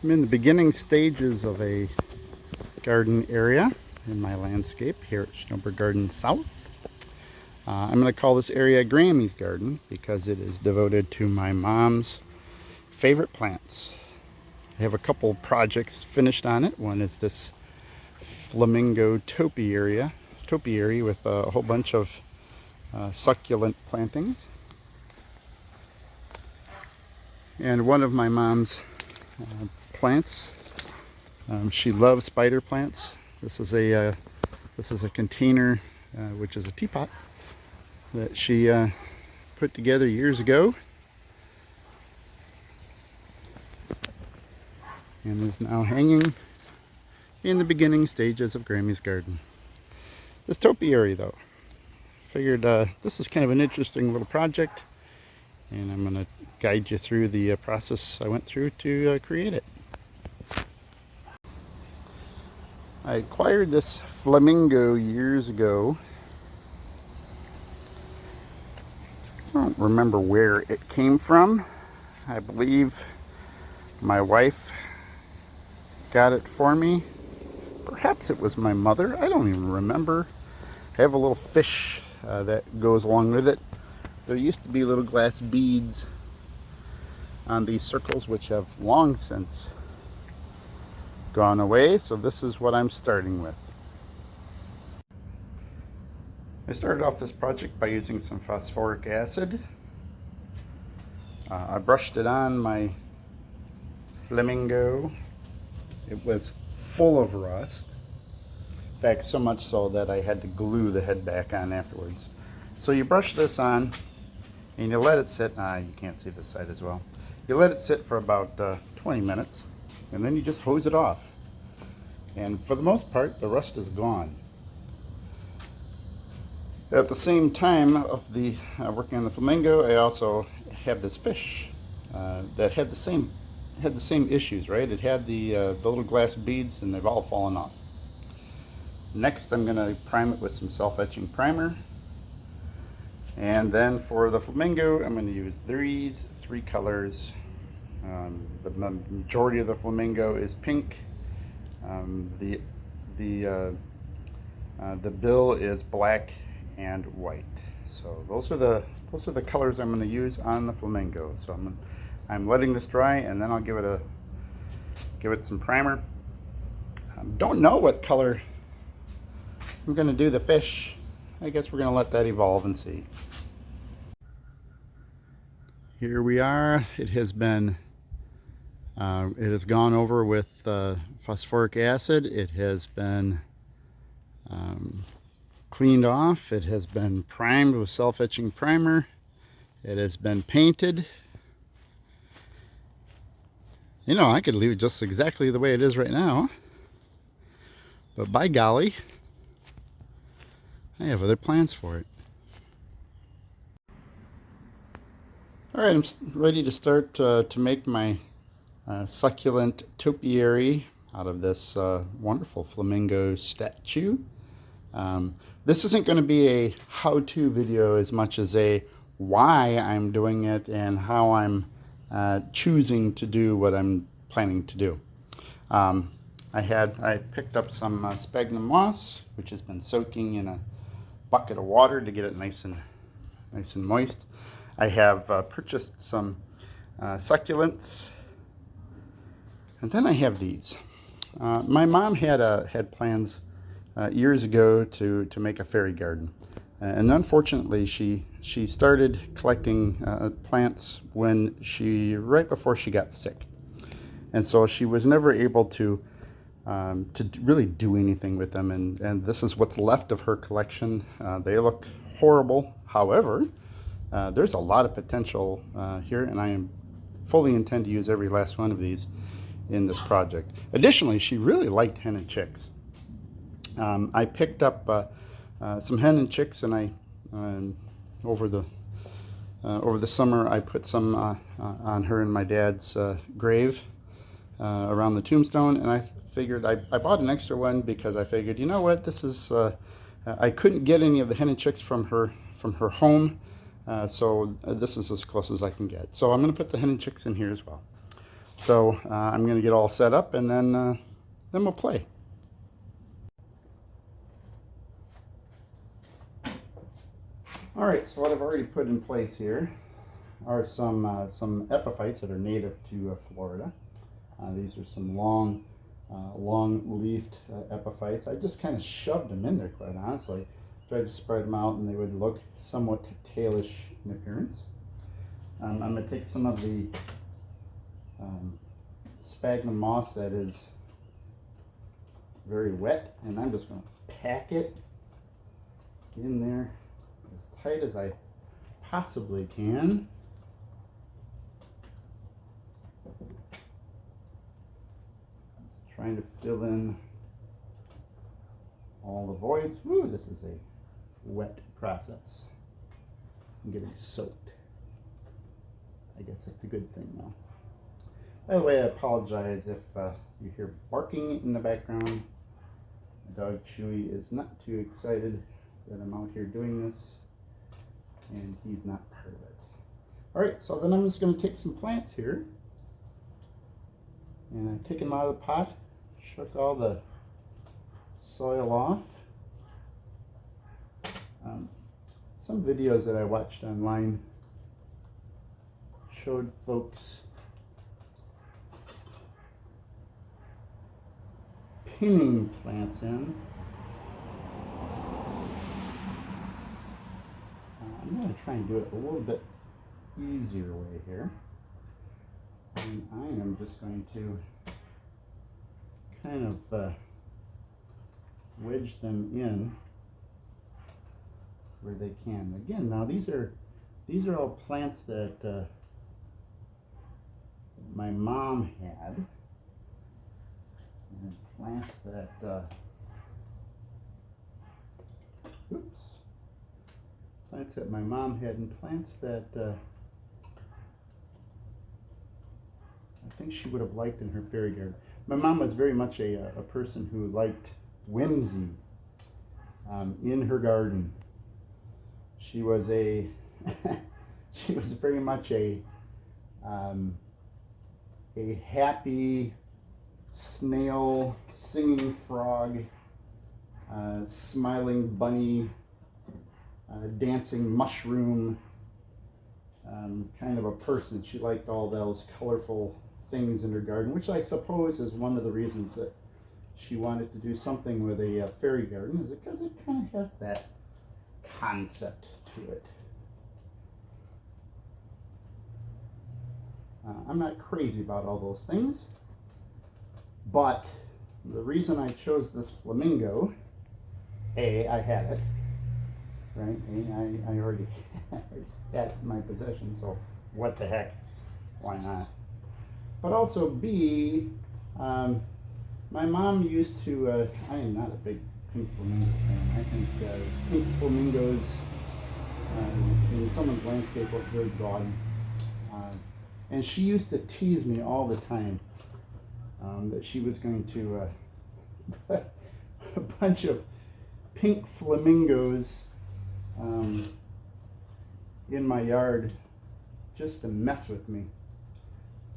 I'm in the beginning stages of a garden area in my landscape here at Snowbird Gardens South. I'm going to call this area Grammie's garden because it is devoted to my mom's favorite plants. I have a couple projects finished on it. One is this Flamingo Topiary with a whole bunch of succulent plantings. And one of my mom's plants, she loves spider plants. This is a container, which is a teapot that she put together years ago, and is now hanging in the beginning stages of Grammie's garden. This topiary, though, figured this is kind of an interesting little project, and I'm going to guide you through the process I went through to create it. I acquired this flamingo years ago. I don't remember where it came from. I believe my wife got it for me. Perhaps it was my mother. I don't even remember. I have a little fish that goes along with it. There used to be little glass beads on these circles, which have long since gone away, so this is what I'm starting with. I started off this project by using some phosphoric acid. I brushed it on my flamingo. It was full of rust. In fact, so much so that I had to glue the head back on afterwards. So you brush this on and you let it sit. You can't see this side as well. You let it sit for about 20 minutes, and then you just hose it off. And for the most part, the rust is gone. At the same time of the working on the flamingo, I also have this fish that had the same issues. Right? It had the little glass beads, and they've all fallen off. Next, I'm going to prime it with some self-etching primer. And then for the flamingo, I'm going to use these three colors. The majority of the flamingo is pink. The bill is black and white. So those are the colors I'm going to use on the flamingo. So I'm letting this dry, and then I'll give it some primer. Don't know what color I'm going to do the fish. I guess we're going to let that evolve and see. Here we are. It has gone over with phosphoric acid. It has been cleaned off. It has been primed with self-etching primer. It has been painted. You know, I could leave it just exactly the way it is right now, but by golly, I have other plans for it. Alright, I'm ready to start to make my succulent topiary out of this wonderful flamingo statue. This isn't going to be a how-to video as much as a why I'm doing it and how I'm choosing to do what I'm planning to do. I picked up some sphagnum moss, which has been soaking in a bucket of water to get it nice and moist. I have purchased some succulents, and then I have these. My mom had plans years ago to make a fairy garden, and unfortunately she started collecting plants right before she got sick, and so she was never able to really do anything with them, and this is what's left of her collection. They look horrible. However, there's a lot of potential here, and I fully intend to use every last one of these in this project. Additionally, she really liked hen and chicks. I picked up some hen and chicks, and over the summer I put some on her and my dad's grave around the tombstone, and I figured I bought an extra one because I figured, you know what, this is I couldn't get any of the hen and chicks from her home. So this is as close as I can get. So I'm going to put the hen and chicks in here as well. So I'm going to get all set up, and then we'll play. All right, so what I've already put in place here are some epiphytes that are native to Florida. These are some long-leafed epiphytes. I just kind of shoved them in there, quite honestly. Tried to spread them out, and they would look somewhat tailish in appearance. I'm going to take some of the sphagnum moss that is very wet, and I'm just going to pack it in there as tight as I possibly can. Just trying to fill in all the voids. Woo, this is a wet process. I'm getting soaked. I guess that's a good thing though. By the way, I apologize if you hear barking in the background. My dog Chewy is not too excited that I'm out here doing this, and he's not part of it. All right, so then I'm just going to take some plants here, and I take them out of the pot, shook all the soil off. Some videos that I watched online showed folks pinning plants in. I'm going to try and do it a little bit easier way here. And I am just going to kind of wedge them in where they can. Again, now these are all plants that my mom had, and plants that plants that my mom had, and plants that I think she would have liked in her fairy garden. My mom was very much a person who liked whimsy in her garden. She was she was very much a happy snail, singing frog, smiling bunny, dancing mushroom kind of a person. She liked all those colorful things in her garden, which I suppose is one of the reasons that she wanted to do something with a fairy garden, is because it kind of has that concept to it. I'm not crazy about all those things, but the reason I chose this flamingo, I had it, right? I already had it in my possession, so what the heck, why not? But also B, my mom used to, I am not a big pink flamingo fan. I think pink flamingos in someone's landscape looks very gaudy. And she used to tease me all the time that she was going to put a bunch of pink flamingos in my yard just to mess with me.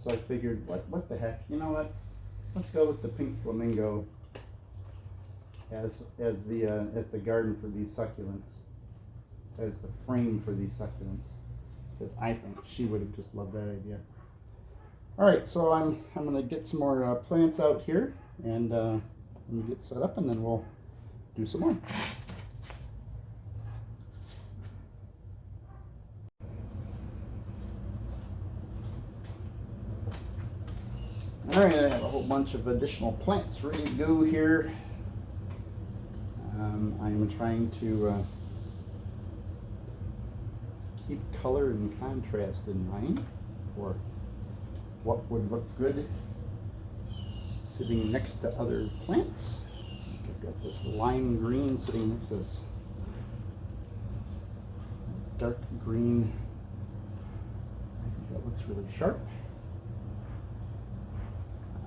So I figured, what the heck, you know what? Let's go with the pink flamingo as the garden for these succulents, as the frame for these succulents, because I think she would have just loved that idea. All right, so I'm going to get some more plants out here, and let me get set up, and then we'll do some more. All right, I have a whole bunch of additional plants ready to go here. I'm trying to keep color and contrast in mind for what would look good sitting next to other plants. I've got this lime green sitting next to this dark green. I think that looks really sharp.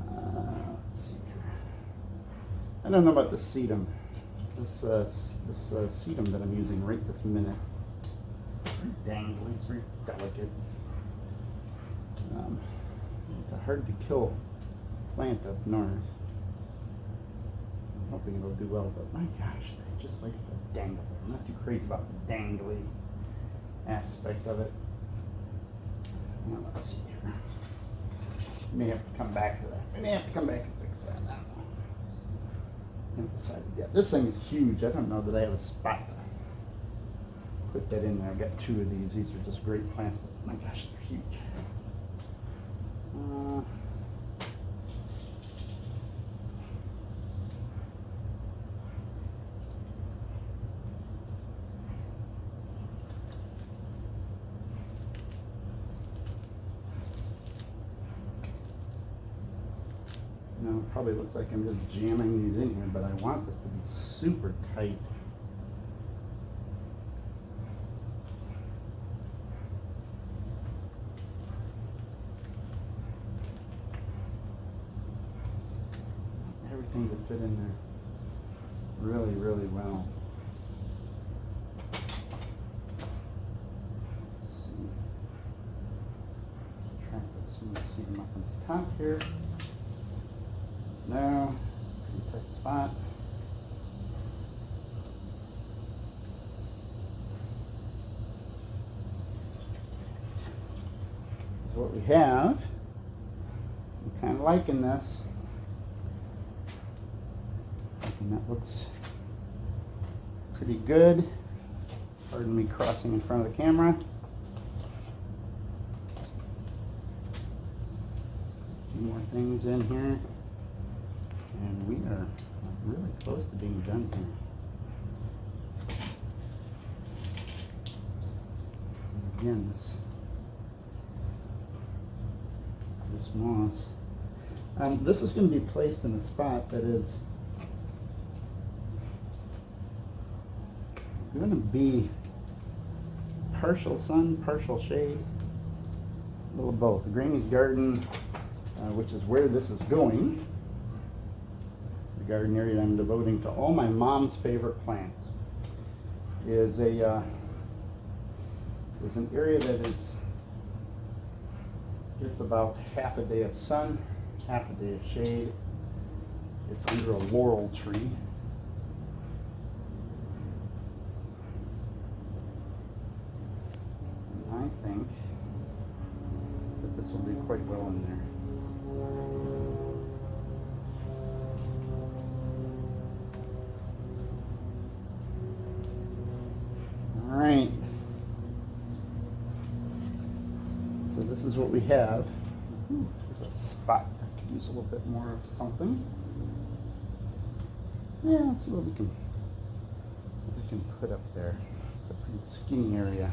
Let's see here. I don't know about the sedum. This sedum that I'm using right this minute. Very dangly, it's very delicate. It's a hard to kill plant up north. I'm hoping it'll do well, but my gosh, it just likes to dangle. I'm not too crazy about the dangly aspect of it. Now let's see here. May have to come back to that. I may have to come back and fix that. I don't know. Yeah, this thing is huge. I don't know that I have a spot to put that in there. I've got 2 of these. These are just great plants, but my gosh, they're huge. Now, it probably looks like I'm just jamming these in here, but I want this to be super tight. Everything to fit in there really, really well. Let's see. Let's try to put some of the seam up on the top here. No, pretty tight spot. This is what we have. I'm kind of liking this. And that looks pretty good. Pardon me crossing in front of the camera. A few more things in here. And we are really close to being done here. And again, this moss. This is going to be placed in a spot that is going to be partial sun, partial shade, a little of both. The Grammie's garden, which is where this is going, the garden area that I'm devoting to all my mom's favorite plants, is an area that gets about half a day of sun, half a day of shade. It's under a laurel tree. I think that this will do quite well in there. All right. So this is what we have. There's a spot that could use a little bit more of something. Yeah, let's see what we can put up there. It's a pretty skinny area.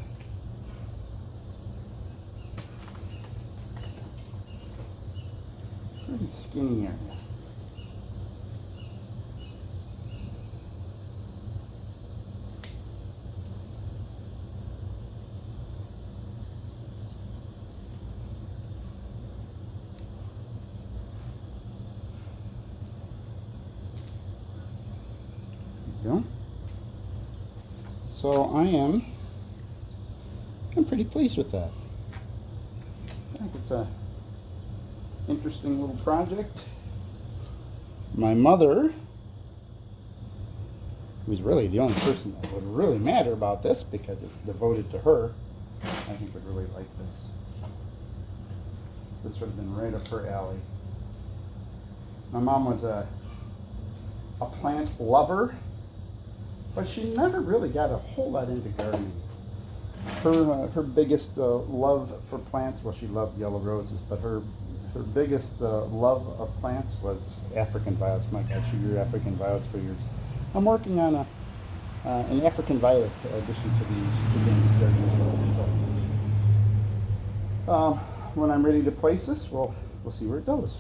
Pretty skinny area. There you go. So I'm pretty pleased with that. I think it's a interesting little project. My mother, who's really the only person that would really matter about this because it's devoted to her, I think would really like this. This would have been right up her alley. My mom was a plant lover, but she never really got a whole lot into gardening. Her biggest love for plants, well, she loved yellow roses, but her biggest love of plants was African violets. My God, she grew African violets for years. I'm working on an African violet addition to the Grammie's garden. So, when I'm ready to place this, we'll see where it goes.